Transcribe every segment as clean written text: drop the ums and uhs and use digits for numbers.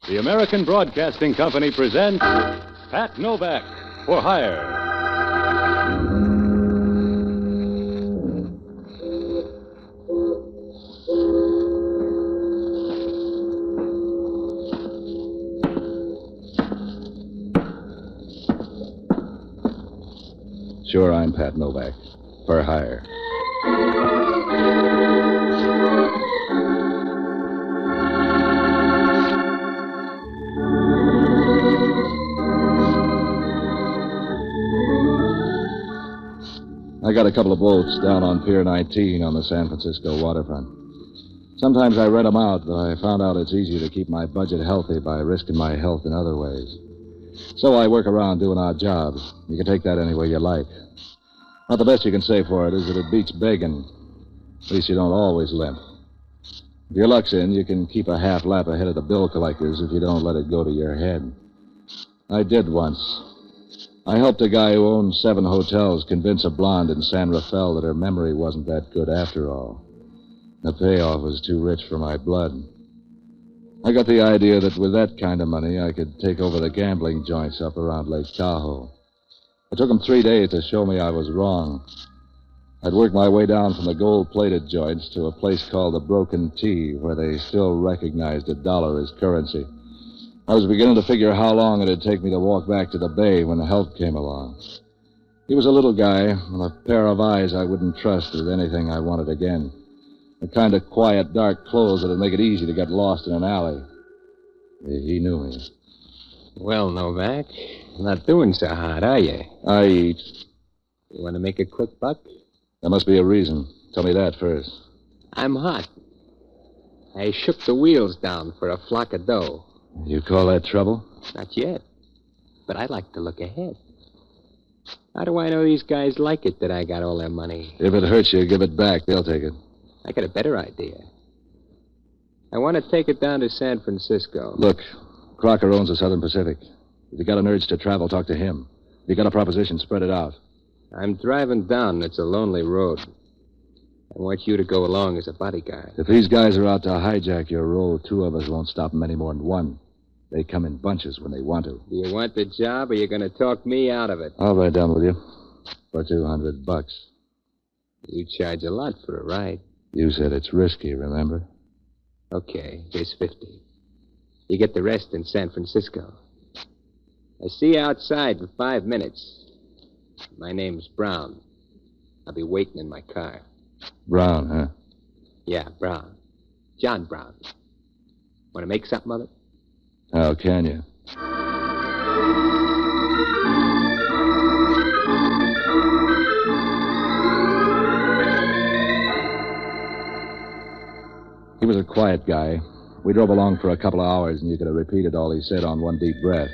The American Broadcasting Company presents Pat Novak for Hire. Sure, I'm Pat Novak. For hire. I got a couple of boats down on Pier 19 on the San Francisco waterfront. Sometimes I rent them out, but I found out it's easier to keep my budget healthy by risking my health in other ways. So I work around doing odd jobs. You can take that any way you like. Not the best you can say for it is that it beats begging. At least you don't always limp. If your luck's in, you can keep a half lap ahead of the bill collectors if you don't let it go to your head. I did once. I helped a guy who owned 7 hotels convince a blonde in San Rafael that her memory wasn't that good after all. The payoff was too rich for my blood. I got the idea that with that kind of money, I could take over the gambling joints up around Lake Tahoe. It took them 3 days to show me I was wrong. I'd worked my way down from the gold-plated joints to a place called the Broken T, where they still recognized $1 as currency. I was beginning to figure how long it'd take me to walk back to the bay when help came along. He was a little guy with a pair of eyes I wouldn't trust with anything I wanted again. The kind of quiet, dark clothes that'd make it easy to get lost in an alley. He knew me. Well, Novak, not doing so hard, are you? I eat. You want to make a quick buck? There must be a reason. Tell me that first. I'm hot. I shook the wheels down for a flock of dough. You call that trouble? Not yet. But I like to look ahead. How do I know these guys like it that I got all their money? If it hurts you, give it back. They'll take it. I got a better idea. I want to take it down to San Francisco. Look, Crocker owns the Southern Pacific. If you got an urge to travel, talk to him. If you got a proposition, spread it out. I'm driving down, and it's a lonely road. I want you to go along as a bodyguard. If these guys are out to hijack your roll, 2 of us won't stop them any more than 1. They come in bunches when they want to. Do you want the job, or are you going to talk me out of it? I'll ride down with you for $200. You charge a lot for a ride. You said it's risky, remember? Okay, here's 50. You get the rest in San Francisco. I see you outside in 5 minutes. My name's Brown. I'll be waiting in my car. Brown, huh? Yeah, Brown. John Brown. Want to make something of it? How can you? He was a quiet guy. We drove along for a couple of hours, and you could have repeated all he said on one deep breath.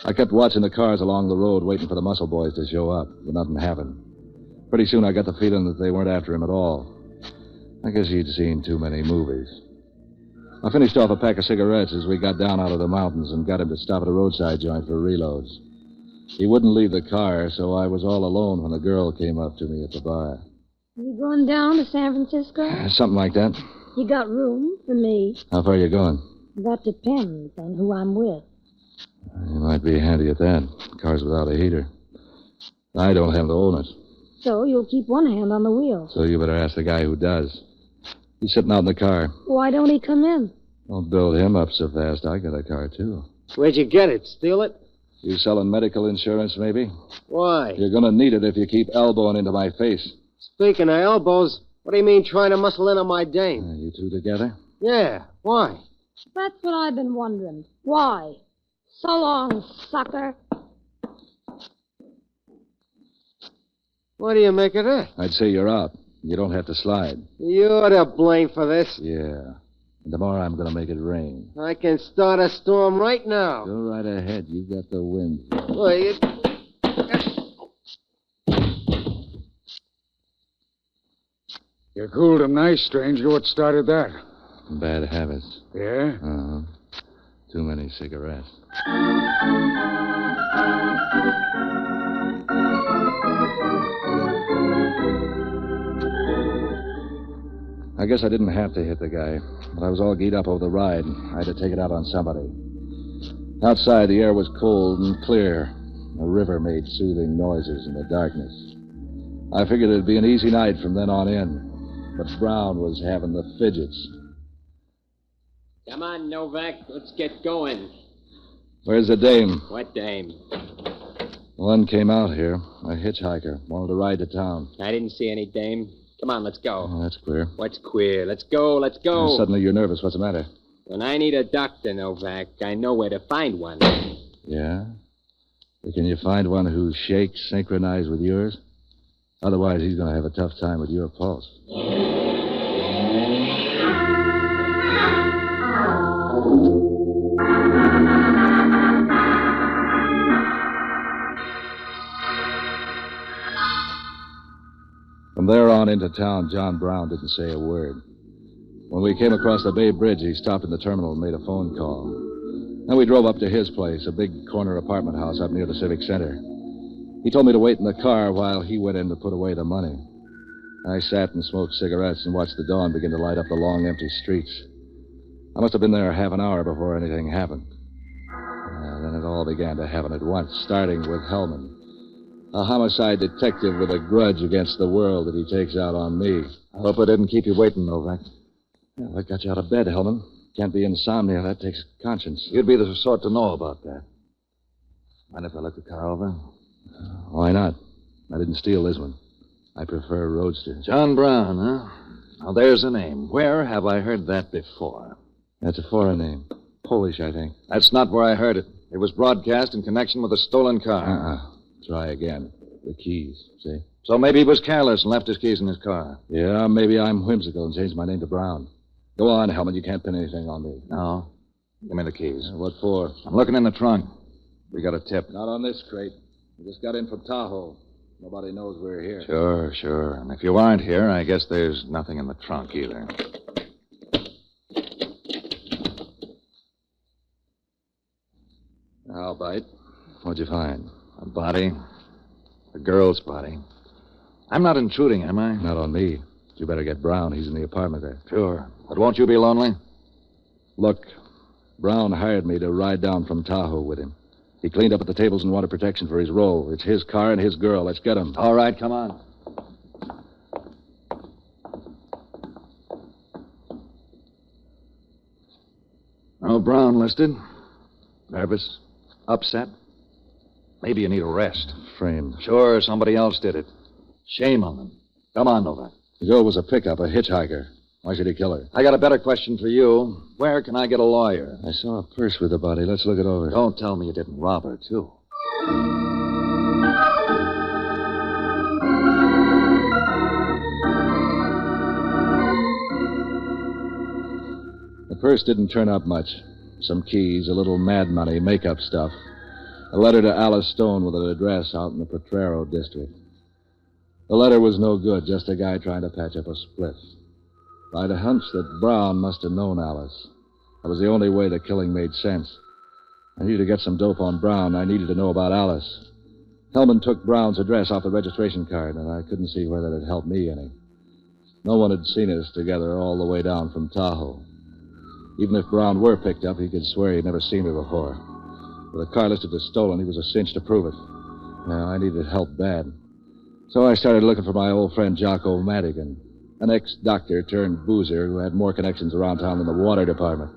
I kept watching the cars along the road, waiting for the muscle boys to show up, but nothing happened. Pretty soon I got the feeling that they weren't after him at all. I guess he'd seen too many movies. I finished off a pack of cigarettes as we got down out of the mountains and got him to stop at a roadside joint for reloads. He wouldn't leave the car, so I was all alone when a girl came up to me at the bar. You going down to San Francisco? Something like that. You got room for me? How far are you going? That depends on who I'm with. You might be handy at that. Car's without a heater. I don't have to own it. So you'll keep one hand on the wheel. So you better ask the guy who does. He's sitting out in the car. Why don't he come in? Don't build him up so fast. I got a car, too. Where'd you get it? Steal it? You selling medical insurance, maybe? Why? You're going to need it if you keep elbowing into my face. Speaking of elbows, what do you mean trying to muscle in on my dame? You 2 together? Yeah, why? That's what I've been wondering. Why? So long, sucker. What do you make of that? I'd say you're out. You don't have to slide. You're to blame for this. Yeah. And tomorrow I'm going to make it rain. I can start a storm right now. Go right ahead. You got the wind. Wait. You cooled him nice, stranger. What started that? Bad habits. Yeah? Uh-huh. Too many cigarettes. I guess I didn't have to hit the guy, but I was all geared up over the ride. I had to take it out on somebody. Outside, the air was cold and clear. The river made soothing noises in the darkness. I figured it'd be an easy night from then on in, but Brown was having the fidgets. Come on, Novak. Let's get going. Where's the dame? What dame? One came out here, a hitchhiker, wanted to ride to town. I didn't see any dame. Come on, let's go. Oh, that's queer. What's queer? Let's go. Suddenly you're nervous. What's the matter? When I need a doctor, Novak, I know where to find one. Yeah? But can you find one whose shakes synchronize with yours? Otherwise, he's going to have a tough time with your pulse. From there on into town, John Brown didn't say a word. When we came across the Bay Bridge, he stopped in the terminal and made a phone call. Then we drove up to his place, a big corner apartment house up near the Civic Center. He told me to wait in the car while he went in to put away the money. I sat and smoked cigarettes and watched the dawn begin to light up the long, empty streets. I must have been there half an hour before anything happened. Then it all began to happen at once, starting with Hellman, a homicide detective with a grudge against the world that he takes out on me. I hope I didn't keep you waiting, Novak. Well, that got you out of bed, Hellman. Can't be insomnia. That takes conscience. You'd be the sort to know about that. Mind if I look the car over? Why not? I didn't steal this one. I prefer roadsters. John Brown, huh? Now, there's a name. Where have I heard that before? That's a foreign name. Polish, I think. That's not where I heard it. It was broadcast in connection with a stolen car. Try again. The keys, see? So maybe he was careless and left his keys in his car. Yeah, maybe I'm whimsical and changed my name to Brown. Go on, Hellman. You can't pin anything on me. No. Give me the keys. What for? I'm looking in the trunk. We got a tip. Not on this crate. We just got in from Tahoe. Nobody knows we're here. Sure. And if you aren't here, I guess there's nothing in the trunk either. I'll bite. What'd you find? A body. A girl's body. I'm not intruding, am I? Not on me. You better get Brown. He's in the apartment there. Sure. But won't you be lonely? Look, Brown hired me to ride down from Tahoe with him. He cleaned up at the tables and wanted protection for his role. It's his car and his girl. Let's get him. All right, come on. Oh, Brown listed. Nervous. Upset. Maybe you need a rest. Framed. Sure, somebody else did it. Shame on them. Come on, Novak. The girl was a pickup, a hitchhiker. Why should he kill her? I got a better question for you. Where can I get a lawyer? I saw a purse with the body. Let's look it over. Don't tell me you didn't rob her, too. The purse didn't turn up much. Some keys, a little mad money, makeup stuff. A letter to Alice Stone with an address out in the Potrero district. The letter was no good, just a guy trying to patch up a split. I had a hunch that Brown must have known Alice. That was the only way the killing made sense. I needed to get some dope on Brown. I needed to know about Alice. Hellman took Brown's address off the registration card, and I couldn't see where that had helped me any. No one had seen us together all the way down from Tahoe. Even if Brown were picked up, he could swear he'd never seen her before. With the car listed as stolen, he was a cinch to prove it. Now, I needed help bad. So I started looking for my old friend Jocko Madigan, an ex-doctor turned boozer who had more connections around town than the water department.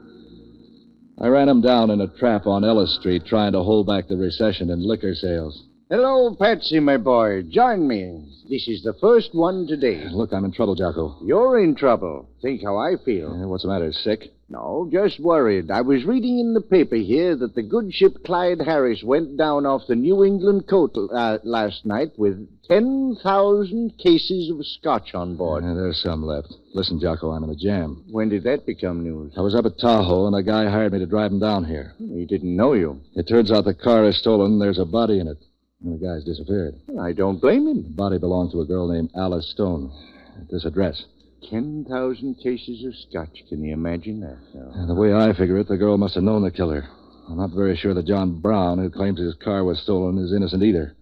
I ran him down in a trap on Ellis Street trying to hold back the recession in liquor sales. Hello, Patsy, my boy. Join me. This is the first one today. Look, I'm in trouble, Jocko. You're in trouble. Think how I feel. What's the matter? Sick? No, just worried. I was reading in the paper here that the good ship Clyde Harris went down off the New England coast last night with 10,000 cases of scotch on board. There's some left. Listen, Jocko, I'm in a jam. When did that become news? I was up at Tahoe, and a guy hired me to drive him down here. He didn't know you. It turns out the car is stolen, and there's a body in it. And the guy's disappeared. I don't blame him. The body belonged to a girl named Alice Stone at this address. 10,000 cases of scotch. Can you imagine that? No. The way I figure it, the girl must have known the killer. I'm not very sure that John Brown, who claims his car was stolen, is innocent either.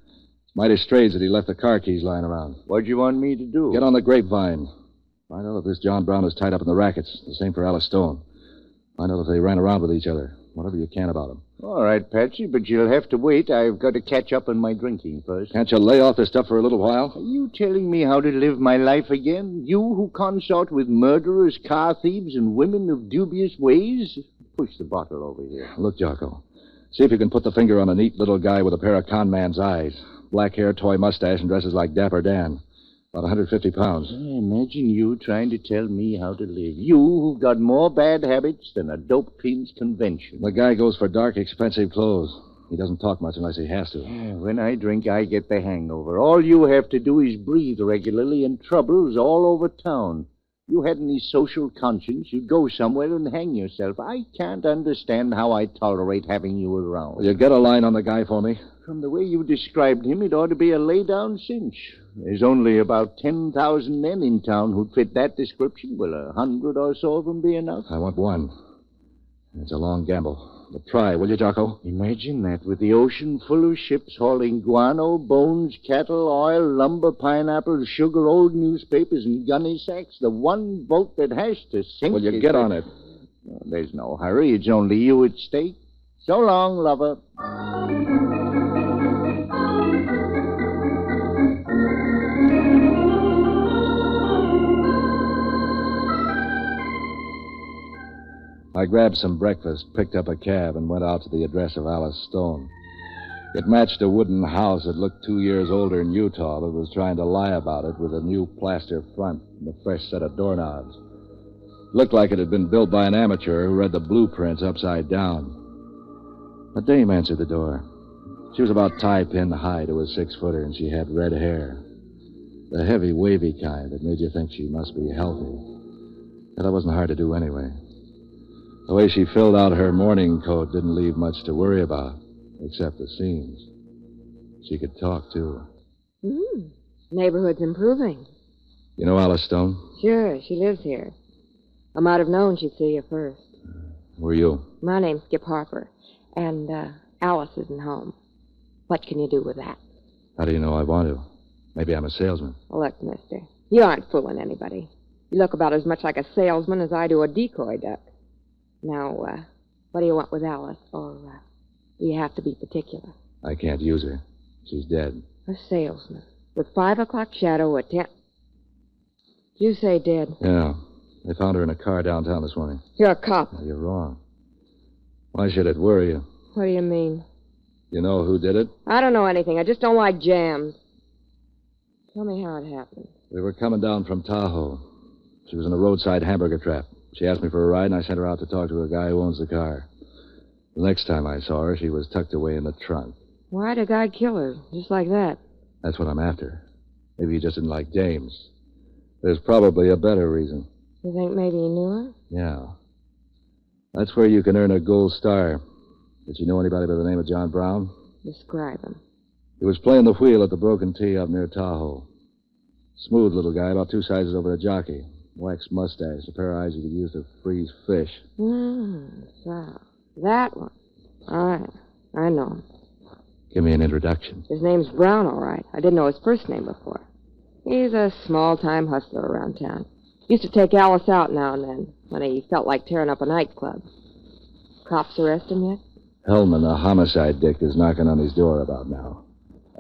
It's mighty strange that he left the car keys lying around. What do you want me to do? Get on the grapevine. Find out if this John Brown is tied up in the rackets. The same for Alice Stone. Find out if they ran around with each other. Whatever you can about them. All right, Patsy, but you'll have to wait. I've got to catch up on my drinking first. Can't you lay off this stuff for a little while? Are you telling me how to live my life again? You who consort with murderers, car thieves, and women of dubious ways? Push the bottle over here. Look, Jocko. See if you can put the finger on a neat little guy with a pair of con man's eyes. Black hair, toy mustache, and dresses like Dapper Dan. About 150 pounds. Imagine you trying to tell me how to live. You who've got more bad habits than a dope fiend's convention. The guy goes for dark, expensive clothes. He doesn't talk much unless he has to. When I drink, I get the hangover. All you have to do is breathe regularly, and trouble's all over town. You had any social conscience, you'd go somewhere and hang yourself. I can't understand how I tolerate having you around. Will you get a line on the guy for me? From the way you described him, it ought to be a lay-down cinch. There's only about 10,000 men in town who'd fit that description. Will 100 or so of them be enough? I want one. It's a long gamble. But try, will you, Jocko? Imagine that, with the ocean full of ships hauling guano, bones, cattle, oil, lumber, pineapples, sugar, old newspapers, and gunny sacks. The one boat that has to sink. Will you get on it? Oh, there's no hurry. It's only you at stake. So long, lover. I grabbed some breakfast, picked up a cab, and went out to the address of Alice Stone. It matched a wooden house that looked 2 years older in Utah, but was trying to lie about it with a new plaster front and a fresh set of doorknobs. It looked like it had been built by an amateur who read the blueprints upside down. A dame answered the door. She was about tie-pin high to a 6-footer, and she had red hair. The heavy, wavy kind that made you think she must be healthy. But that wasn't hard to do anyway. The way she filled out her morning coat didn't leave much to worry about, except the seams. She could talk, too. Neighborhood's improving. You know Alice Stone? Sure, she lives here. I might have known she'd see you first. Who are you? My name's Skip Harper, and Alice isn't home. What can you do with that? How do you know I want to? Maybe I'm a salesman. Well, look, mister, you aren't fooling anybody. You look about as much like a salesman as I do a decoy duck. Now, what do you want with Alice? Or do you have to be particular? I can't use her. She's dead. A salesman. With 5 o'clock shadow at 10... You say dead? Yeah. They found her in a car downtown this morning. You're a cop. No, you're wrong. Why should it worry you? What do you mean? You know who did it? I don't know anything. I just don't like jams. Tell me how it happened. We were coming down from Tahoe. She was in a roadside hamburger trap. She asked me for a ride, and I sent her out to talk to a guy who owns the car. The next time I saw her, she was tucked away in the trunk. Why'd a guy kill her, just like that? That's what I'm after. Maybe he just didn't like dames. There's probably a better reason. You think maybe he knew her? Yeah. That's where you can earn a gold star. Did you know anybody by the name of John Brown? Describe him. He was playing the wheel at the Broken T up near Tahoe. Smooth little guy, about 2 sizes over a jockey. Waxed mustache, a pair of eyes you could use to freeze fish. So, that one. All right, I know him. Give me an introduction. His name's Brown, all right. I didn't know his first name before. He's a small-time hustler around town. Used to take Alice out now and then, when he felt like tearing up a nightclub. Cops arrest him yet? Hellman, the homicide dick, is knocking on his door about now.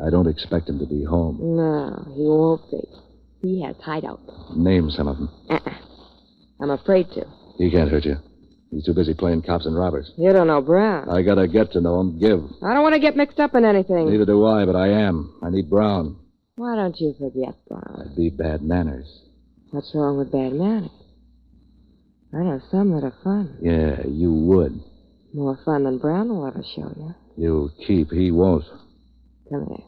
I don't expect him to be home. No, he won't be. He has hideouts. Name some of them. I'm afraid to. He can't hurt you. He's too busy playing cops and robbers. You don't know Brown. I gotta get to know him. Give. I don't want to get mixed up in anything. Neither do I, but I am. I need Brown. Why don't you forget Brown? That'd be bad manners. What's wrong with bad manners? I know some that are fun. Yeah, you would. More fun than Brown will ever show you. You'll keep. He won't. Come here.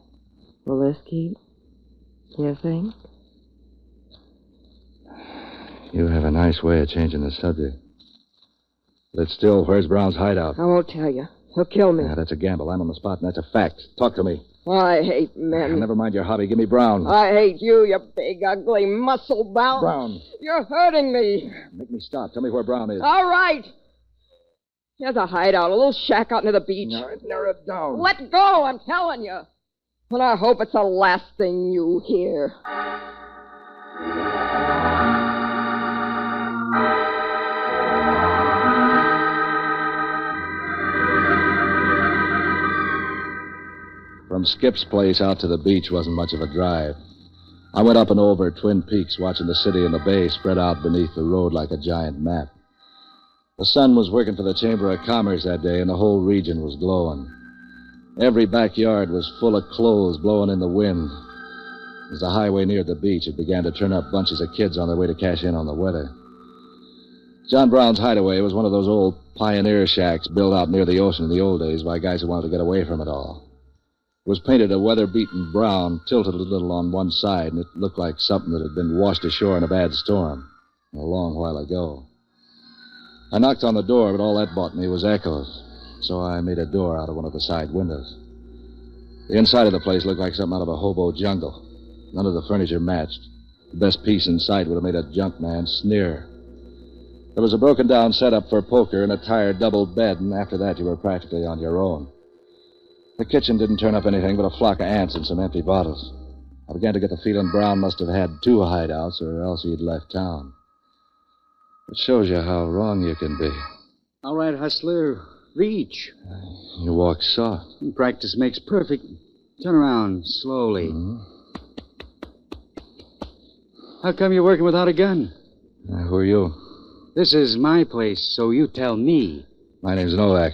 Will this keep? You think? You have a nice way of changing the subject. But still, where's Brown's hideout? I won't tell you. He'll kill me. Yeah, that's a gamble. I'm on the spot, and that's a fact. Talk to me. I hate men. Never mind your hobby. Give me Brown. I hate you, you big, ugly, muscle-bound. Brown. You're hurting me. Make me stop. Tell me where Brown is. All right. Here's a hideout, a little shack out near the beach. Narrow it down. Let go, I'm telling you. And I hope it's the last thing you hear. From Skip's place out to the beach wasn't much of a drive. I went up and over Twin Peaks, watching the city and the bay spread out beneath the road like a giant map. The sun was working for the Chamber of Commerce that day, and the whole region was glowing. Every backyard was full of clothes blowing in the wind. As the highway neared the beach, it began to turn up bunches of kids on their way to cash in on the weather. John Brown's hideaway was one of those old pioneer shacks built out near the ocean in the old days by guys who wanted to get away from it all. It was painted a weather-beaten brown, tilted a little on one side, and it looked like something that had been washed ashore in a bad storm a long while ago. I knocked on the door, but all that bought me was echoes, so I made a door out of one of the side windows. The inside of the place looked like something out of a hobo jungle. None of the furniture matched. The best piece in sight would have made a junk man sneer. There was a broken-down setup for poker and a tired double bed, and after that you were practically on your own. The kitchen didn't turn up anything but a flock of ants and some empty bottles. I began to get the feeling Brown must have had 2 hideouts, or else he'd left town. It shows you how wrong you can be. All right, Hustler. Reach. You walk soft. Practice makes perfect. Turn around slowly. Mm-hmm. How come you're working without a gun? Who are you? This is my place, so you tell me. My name's Novak.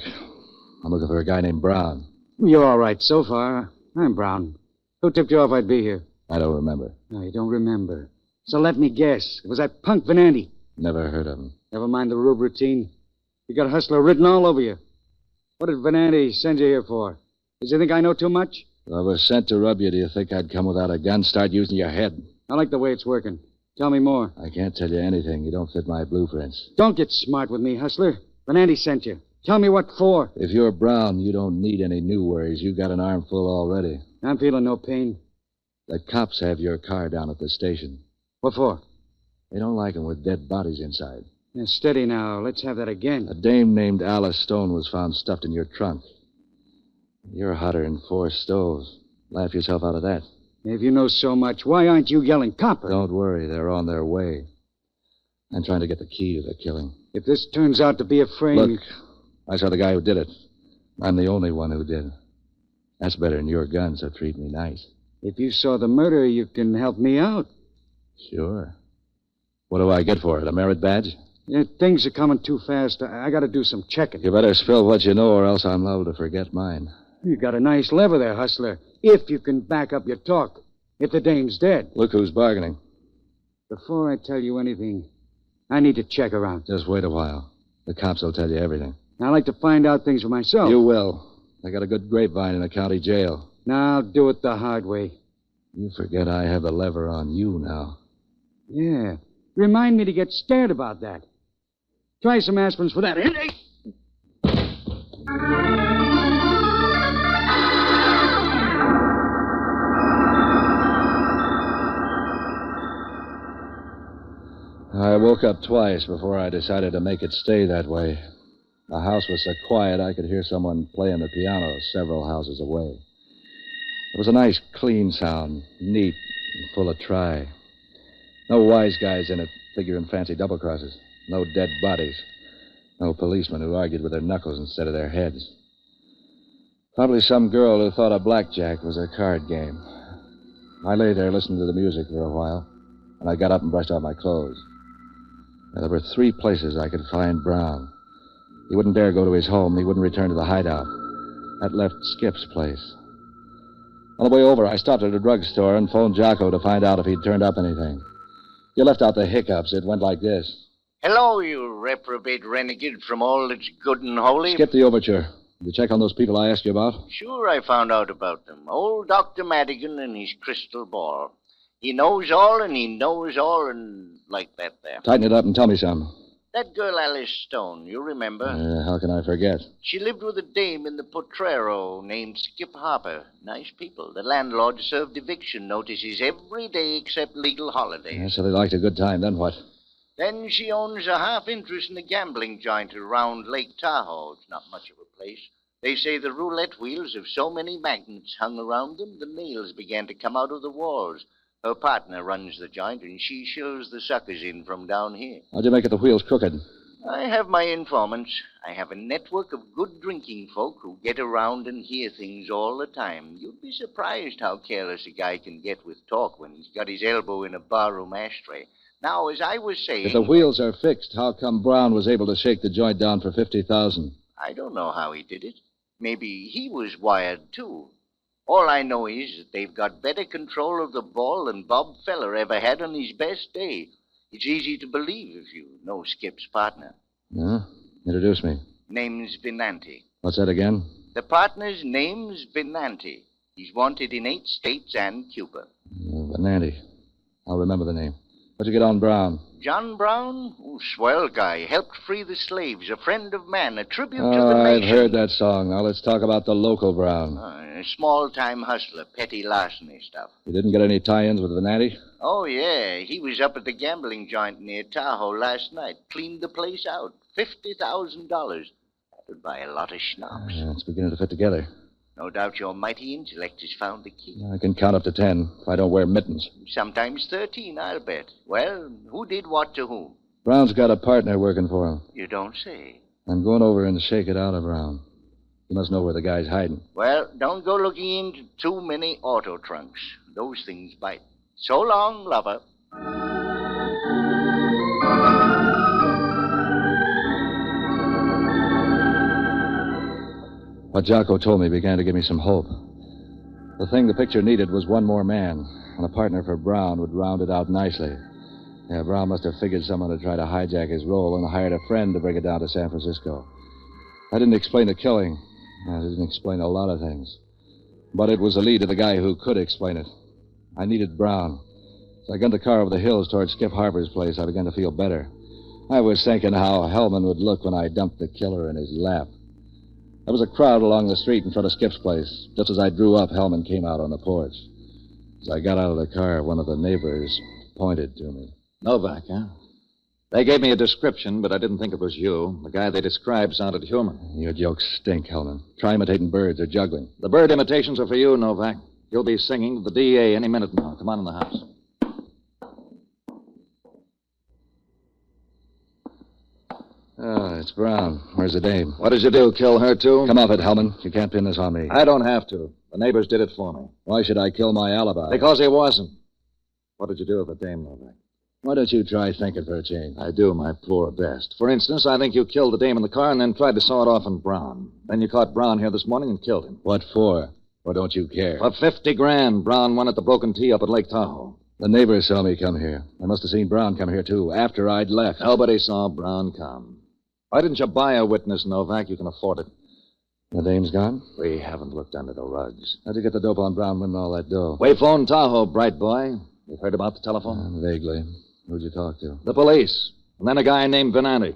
I'm looking for a guy named Brown. You're all right so far. I'm Brown. Who tipped you off I'd be here? I don't remember. No, you don't remember. So let me guess. It was that punk Venanti. Never heard of him. Never mind the rube routine. You got Hustler written all over you. What did Venanti send you here for? Does he think I know too much? If I was sent to rub you, do you think I'd come without a gun? Start using your head. I like the way it's working. Tell me more. I can't tell you anything. You don't fit my blueprints. Don't get smart with me, Hustler. Venanti sent you. Tell me what for. If you're Brown, you don't need any new worries. You got an armful already. I'm feeling no pain. The cops have your car down at the station. What for? They don't like 'em with dead bodies inside. Now, steady now. Let's have that again. A dame named Alice Stone was found stuffed in your trunk. You're hotter than 4 stoves. Laugh yourself out of that. If you know so much, why aren't you yelling copper? Don't worry. They're on their way. I'm trying to get the key to the killing. If this turns out to be a frame... Look, I saw the guy who did it. I'm the only one who did. That's better than your gun, so treat me nice. If you saw the murder, you can help me out. Sure. What do I get for it? A merit badge? Yeah, things are coming too fast. I got to do some checking. You better spill what you know, or else I'm liable to forget mine. You got a nice lever there, Hustler. If you can back up your talk. If the dame's dead. Look who's bargaining. Before I tell you anything, I need to check around. Just wait a while. The cops will tell you everything. I like to find out things for myself. You will. I got a good grapevine in the county jail. Now I'll do it the hard way. You forget I have the lever on you now. Yeah. Remind me to get scared about that. Try some aspirins for that. I woke up twice before I decided to make it stay that way. The house was so quiet I could hear someone playing the piano several houses away. It was a nice, clean sound, neat and full of try. No wise guys in it figuring fancy double crosses. No dead bodies. No policemen who argued with their knuckles instead of their heads. Probably some girl who thought a blackjack was a card game. I lay there listening to the music for a while, and I got up and brushed off my clothes. Now, there were 3 places I could find Brown. He wouldn't dare go to his home. He wouldn't return to the hideout. That left Skip's place. On the way over, I stopped at a drugstore and phoned Jocko to find out if he'd turned up anything. You left out the hiccups. It went like this. Hello, you reprobate renegade from all that's good and holy. Skip the overture. Did you check on those people I asked you about? Sure, I found out about them. Old Dr. Madigan and his crystal ball. He knows all and he knows all and like that there. Tighten it up and tell me some. That girl Alice Stone, you remember? How can I forget? She lived with a dame in the Potrero named Skip Harper. Nice people. The landlord served eviction notices every day except legal holidays. Yeah, so they liked a good time. Then what? Then she owns a half interest in a gambling joint around Lake Tahoe. It's not much of a place. They say the roulette wheels have so many magnets hung around them, the nails began to come out of the walls. Her partner runs the joint, and she shows the suckers in from down here. How'd you make it the wheels crooked? I have my informants. I have a network of good drinking folk who get around and hear things all the time. You'd be surprised how careless a guy can get with talk when he's got his elbow in a barroom ashtray. Now, as I was saying... If the wheels are fixed, how come Brown was able to shake the joint down for $50,000? I don't know how he did it. Maybe he was wired, too. All I know is that they've got better control of the ball than Bob Feller ever had on his best day. It's easy to believe if you know Skip's partner. Yeah? Introduce me. Name's Venanti. What's that again? The partner's name's Venanti. He's wanted in 8 states and Cuba. Venanti. I'll remember the name. How'd you get on Brown? John Brown? Oh, swell guy. Helped free the slaves. A friend of man. A tribute to the nation. I've heard that song. Now let's talk about the local Brown. A small-time hustler. Petty larceny stuff. You didn't get any tie-ins with Venanti? Oh, yeah. He was up at the gambling joint near Tahoe last night. Cleaned the place out. $50,000. That would buy a lot of schnapps. It's beginning to fit together. No doubt your mighty intellect has found the key. I can count up to 10 if I don't wear mittens. Sometimes 13, I'll bet. Well, who did what to whom? Brown's got a partner working for him. You don't say. I'm going over and shake it out of Brown. He must know where the guy's hiding. Well, don't go looking into too many auto trunks. Those things bite. So long, lover. What Jocko told me began to give me some hope. The thing the picture needed was one more man, and a partner for Brown would round it out nicely. Yeah, Brown must have figured someone to try to hijack his role and hired a friend to bring it down to San Francisco. I didn't explain the killing. I didn't explain a lot of things. But it was the lead of the guy who could explain it. I needed Brown. So I gunned the car over the hills toward Skip Harper's place. I began to feel better. I was thinking how Hellman would look when I dumped the killer in his lap. There was a crowd along the street in front of Skip's place. Just as I drew up, Hellman came out on the porch. As I got out of the car, one of the neighbors pointed to me. Novak, huh? They gave me a description, but I didn't think it was you. The guy they described sounded human. Your jokes stink, Hellman. Try imitating birds or juggling. The bird imitations are for you, Novak. You'll be singing to the DA any minute now. Come on in the house. Oh, it's Brown. Where's the dame? What did you do, kill her, too? Come off it, Hellman. You can't pin this on me. I don't have to. The neighbors did it for me. Why should I kill my alibi? Because he wasn't. What did you do with the dame, Novak? Why don't you try thinking for a change? I do my poor best. For instance, I think you killed the dame in the car and then tried to saw it off on Brown. Then you caught Brown here this morning and killed him. What for? Or don't you care? For $50,000, Brown won at the Broken Tee up at Lake Tahoe. The neighbors saw me come here. I must have seen Brown come here, too, after I'd left. Nobody saw Brown come. Why didn't you buy a witness, Novak? You can afford it. The dame's gone? We haven't looked under the rugs. How'd you get the dope on Brown winning all that dough? We phoned Tahoe, bright boy. You've heard about the telephone? Vaguely. Who'd you talk to? The police. And then a guy named Venanti.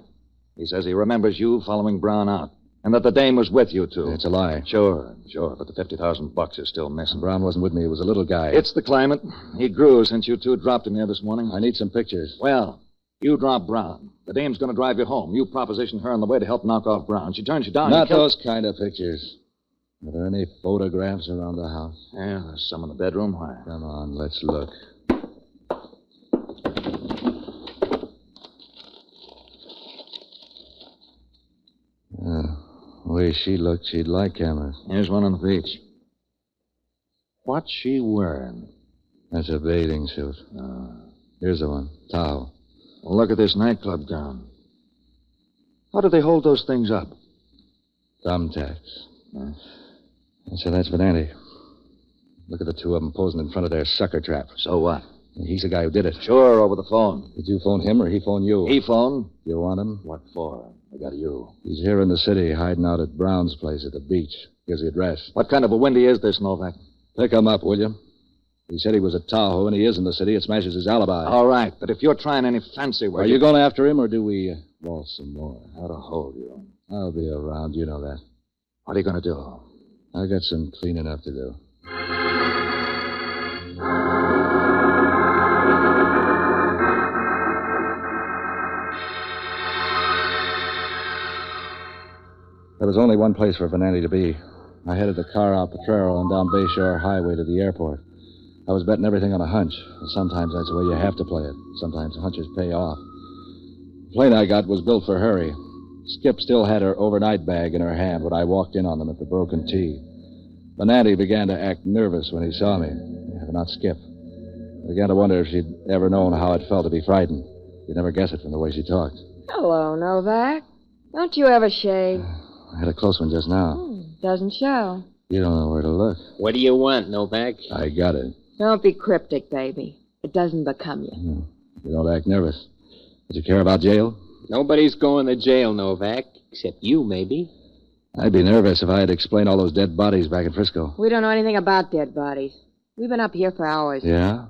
He says he remembers you following Brown out. And that the dame was with you, too. It's a lie. Sure. But the $50,000 is still missing. Brown wasn't with me. He was a little guy. It's the climate. He grew since you two dropped him here this morning. I need some pictures. Well, you drop Brown. The dame's going to drive you home. You proposition her on the way to help knock off Brown. She turns you down. Not those kind of pictures. Are there any photographs around the house? Yeah, there's some in the bedroom. Why? Come on, let's look. The way she looked, she'd like cameras. Here's one on the beach. What's she wearing? That's a bathing suit. Here's the one. Tahoe. Well, look at this nightclub gown. How do they hold those things up? Thumbtacks. So that's Venanti. Look at the two of them posing in front of their sucker trap. So what? He's the guy who did it. Sure, over the phone. Did you phone him or he phone you? He phoned. You want him? What for? I got you. He's here in the city, hiding out at Brown's place at the beach. Here's the address. What kind of a windy is this, Novak? Pick him up, will you? He said he was at Tahoe, and he is in the city. It smashes his alibi. All right, but if you're trying any fancy work... Are you going after him, or do we waltz some more? How to hold you? I'll be around. You know that. What are you going to do? I got some cleaning up to do. There was only one place for Venanti to be. I headed the car out Potrero and down Bayshore Highway to the airport. I was betting everything on a hunch. Sometimes that's the way you have to play it. Sometimes hunches pay off. The plane I got was built for Harry. Skip still had her overnight bag in her hand when I walked in on them at the Broken T. Venanti began to act nervous when he saw me. Yeah, but not Skip. I began to wonder if she'd ever known how it felt to be frightened. You'd never guess it from the way she talked. Hello, Novak. Don't you ever shave? I had a close one just now. Doesn't show. You don't know where to look. What do you want, Novak? I got it. Don't be cryptic, baby. It doesn't become you. You don't act nervous. Does you care about jail? Nobody's going to jail, Novak, except you, maybe. I'd be nervous if I had to explain all those dead bodies back in Frisco. We don't know anything about dead bodies. We've been up here for hours. Yeah?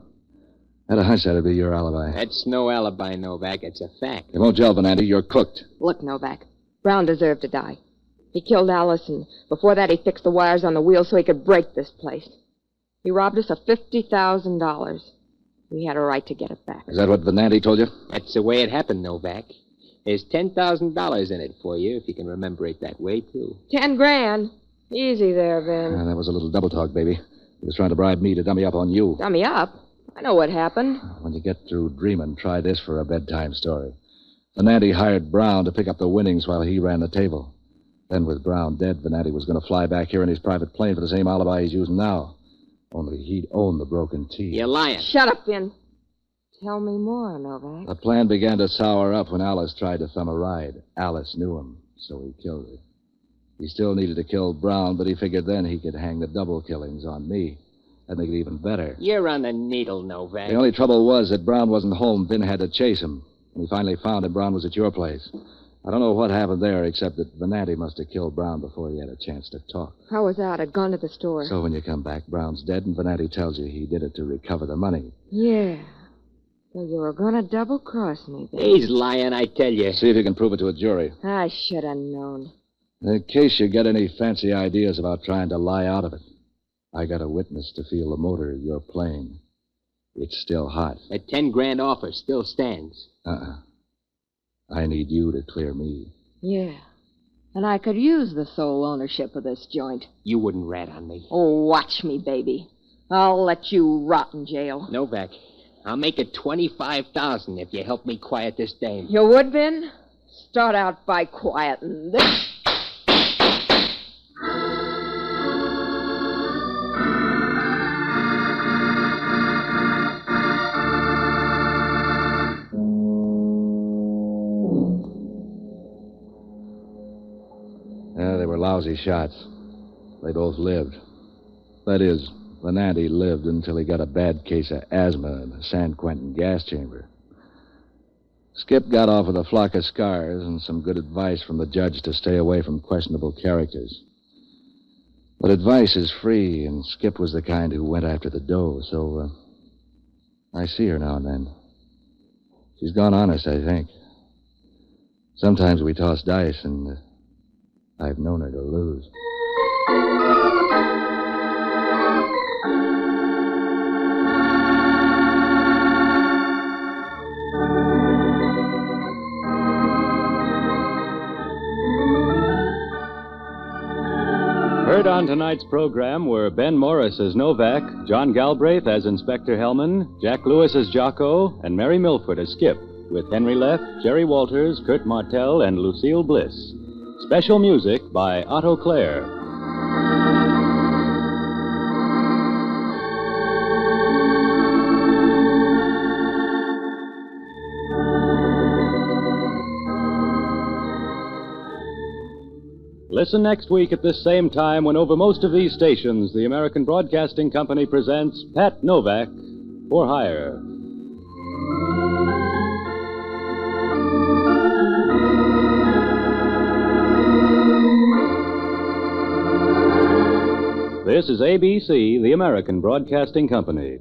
I had a hunch that'd be your alibi. That's no alibi, Novak. It's a fact. It won't gel, Venanti. You're cooked. Look, Novak. Brown deserved to die. He killed Alice, and before that he fixed the wires on the wheel so he could break this place. He robbed us of $50,000. We had a right to get it back. Is that what Venanti told you? That's the way it happened, Novak. There's $10,000 in it for you, if you can remember it that way, too. 10 grand? Easy there, Vin. That was a little double talk, baby. He was trying to bribe me to dummy up on you. Dummy up? I know what happened. When you get through dreaming, try this for a bedtime story. Venanti hired Brown to pick up the winnings while he ran the table. Then, with Brown dead, Venanti was going to fly back here in his private plane for the same alibi he's using now. Only he'd own the Broken T. You're lying. Shut up, Vin. Tell me more, Novak. The plan began to sour up when Alice tried to thumb a ride. Alice knew him, so he killed her. He still needed to kill Brown, but he figured then he could hang the double killings on me. That'd make it even better. You're on the needle, Novak. The only trouble was that Brown wasn't home. Vin had to chase him. When he finally found him, Brown was at your place. I don't know what happened there, except that Venanti must have killed Brown before he had a chance to talk. How was that? I'd gone to the store. So when you come back, Brown's dead, and Venanti tells you he did it to recover the money. Yeah. So you were going to double-cross me, then. He's lying, I tell you. See if you can prove it to a jury. I should have known. In case you get any fancy ideas about trying to lie out of it, I got a witness to feel the motor of your plane. It's still hot. That 10 grand offer still stands. I need you to clear me. Yeah. And I could use the sole ownership of this joint. You wouldn't rat on me. Oh, watch me, baby. I'll let you rot in jail. Novak, I'll make it $25,000 if you help me quiet this dame. You would, Vin? Start out by quieting this. They were lousy shots. They both lived. That is, Venanti lived until he got a bad case of asthma in the San Quentin gas chamber. Skip got off with a flock of scars and some good advice from the judge to stay away from questionable characters. But advice is free, and Skip was the kind who went after the dough, so I see her now and then. She's gone honest, I think. Sometimes we toss dice, and I've known her to lose. Heard on tonight's program were Ben Morris as Novak, John Galbraith as Inspector Hellman, Jack Lewis as Jocko, and Mary Milford as Skip, with Henry Leff, Jerry Walters, Kurt Martell, and Lucille Bliss. Special music by Otto Clare. Listen next week at this same time when over most of these stations, the American Broadcasting Company presents Pat Novak for Hire. This is ABC, the American Broadcasting Company.